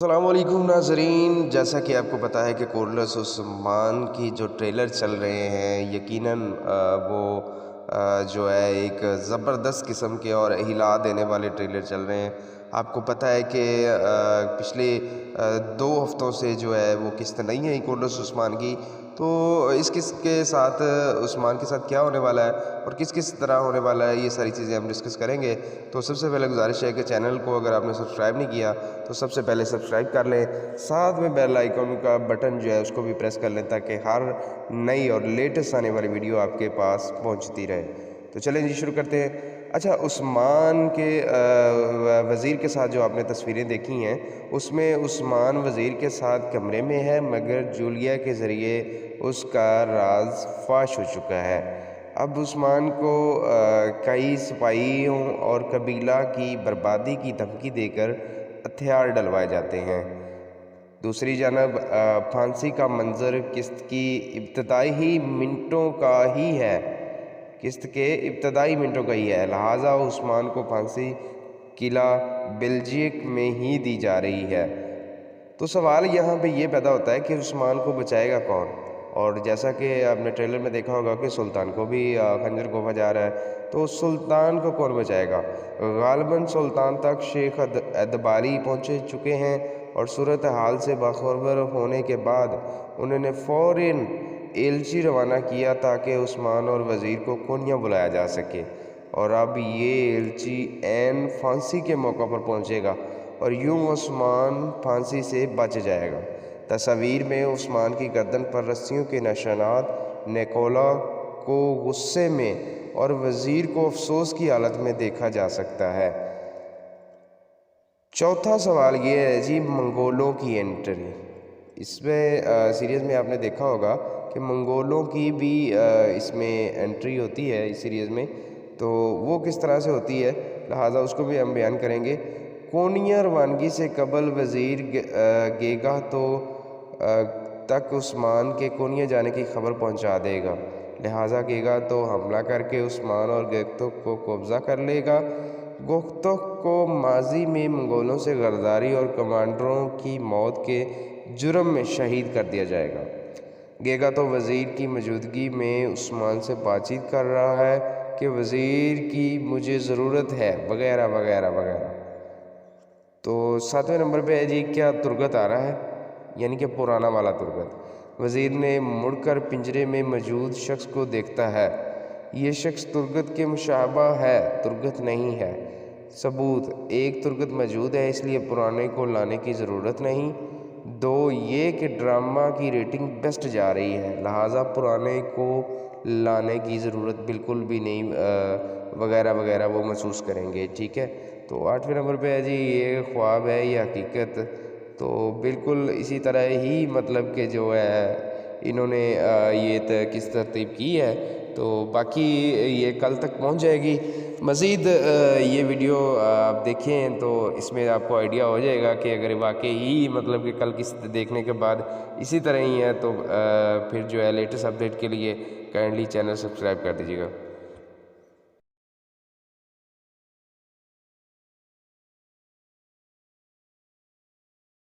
السلام علیکم ناظرین، جیسا کہ آپ کو پتہ ہے کہ کوڈلیس عثمان کی جو ٹریلر چل رہے ہیں یقیناً وہ جو ہے ایک زبردست قسم کے اور ہلا دینے والے ٹریلر چل رہے ہیں۔ آپ کو پتہ ہے کہ پچھلے 2 ہفتوں سے جو ہے وہ قسط نہیں ہے کوڈلیس عثمان کی، تو اس قسط کے ساتھ عثمان کے ساتھ کیا ہونے والا ہے اور کس طرح ہونے والا ہے، یہ ساری چیزیں ہم ڈسکس کریں گے۔ تو سب سے پہلے گزارش ہے کہ چینل کو اگر آپ نے سبسکرائب نہیں کیا تو سب سے پہلے سبسکرائب کر لیں، ساتھ میں بیل آئیکن کا بٹن جو ہے اس کو بھی پریس کر لیں تاکہ ہر نئی اور لیٹسٹ آنے والی ویڈیو آپ کے پاس پہنچتی رہے۔ تو چلیں جی شروع کرتے ہیں۔ اچھا، عثمان کے وزیر کے ساتھ جو آپ نے تصویریں دیکھی ہیں اس میں عثمان وزیر کے ساتھ کمرے میں ہے، مگر جولیا کے ذریعے اس کا راز فاش ہو چکا ہے۔ اب عثمان کو کئی سپاہیوں اور قبیلہ کی بربادی کی دھمکی دے کر ہتھیار ڈلوائے جاتے ہیں۔ دوسری جانب پھانسی کا منظر قسط کی ابتدائی منٹوں کا ہی ہے لہٰذا عثمان کو پھانسی قلعہ بیلجیک میں ہی دی جا رہی ہے۔ تو سوال یہاں پہ یہ پیدا ہوتا ہے کہ عثمان کو بچائے گا کون؟ اور جیسا کہ آپ نے ٹریلر میں دیکھا ہوگا کہ سلطان کو بھی خنجر گھونپا جا رہا ہے، تو سلطان کو کون بچائے گا؟ غالباً سلطان تک شیخ ادباری پہنچ چکے ہیں اور صورتحال سے باخبر ہونے کے بعد انہوں نے فوراً ایلچی روانہ کیا تاکہ عثمان اور وزیر کو کونیا بلایا جا سکے، اور اب یہ ایلچی عین پھانسی کے موقع پر پہنچے گا اور یوں عثمان پھانسی سے بچ جائے گا۔ تصاویر میں عثمان کی گردن پر رسیوں کے نشانات نیکولا کو غصے میں اور وزیر کو افسوس کی حالت میں دیکھا جا سکتا ہے۔ چوتھا سوال یہ ہے جی، منگولوں کی انٹری۔ اس میں سیریز میں آپ نے دیکھا ہوگا کہ منگولوں کی بھی اس میں انٹری ہوتی ہے اس سیریز میں، تو وہ کس طرح سے ہوتی ہے، لہٰذا اس کو بھی ہم بیان کریں گے۔ کونیا روانگی سے قبل وزیر گیگا تک عثمان کے کونیا جانے کی خبر پہنچا دے گا، لہٰذا گیگا تو حملہ کر کے عثمان اور گیگتوک کو قبضہ کر لے گا۔ گیگتوک کو ماضی میں منگولوں سے غداری اور کمانڈروں کی موت کے جرم میں شہید کر دیا جائے گا۔ گیگا تو وزیر کی موجودگی میں عثمان سے بات چیت کر رہا ہے کہ وزیر کی مجھے ضرورت ہے وغیرہ وغیرہ وغیرہ۔ تو 7ویں نمبر پہ ہے جی، کیا ترگت آ رہا ہے، یعنی کہ پرانا والا ترگت۔ وزیر نے مڑ کر پنجرے میں موجود شخص کو دیکھتا ہے، یہ شخص ترگت کے مشابہ ہے، ترگت نہیں ہے۔ ثبوت: 1 ترگت موجود ہے، اس لیے پرانے کو لانے کی ضرورت نہیں۔ 2 یہ کہ ڈرامہ کی ریٹنگ بیسٹ جا رہی ہے، لہٰذا پرانے کو لانے کی ضرورت بالکل بھی نہیں وغیرہ وغیرہ وہ محسوس کریں گے، ٹھیک ہے۔ تو 8ویں نمبر پہ ہے جی، یہ خواب ہے یا حقیقت؟ تو بالکل اسی طرح ہی مطلب کہ جو ہے انہوں نے یہ کس ترتیب کی ہے، تو باقی یہ کل تک پہنچ جائے گی۔ مزید یہ ویڈیو آپ دیکھیں تو اس میں آپ کو آئیڈیا ہو جائے گا کہ اگر واقعی ہی مطلب کہ کل کس دیکھنے کے بعد اسی طرح ہی ہے تو پھر جو ہے لیٹسٹ اپڈیٹ کے لیے کائنڈلی چینل سبسکرائب کر دیجیے گا۔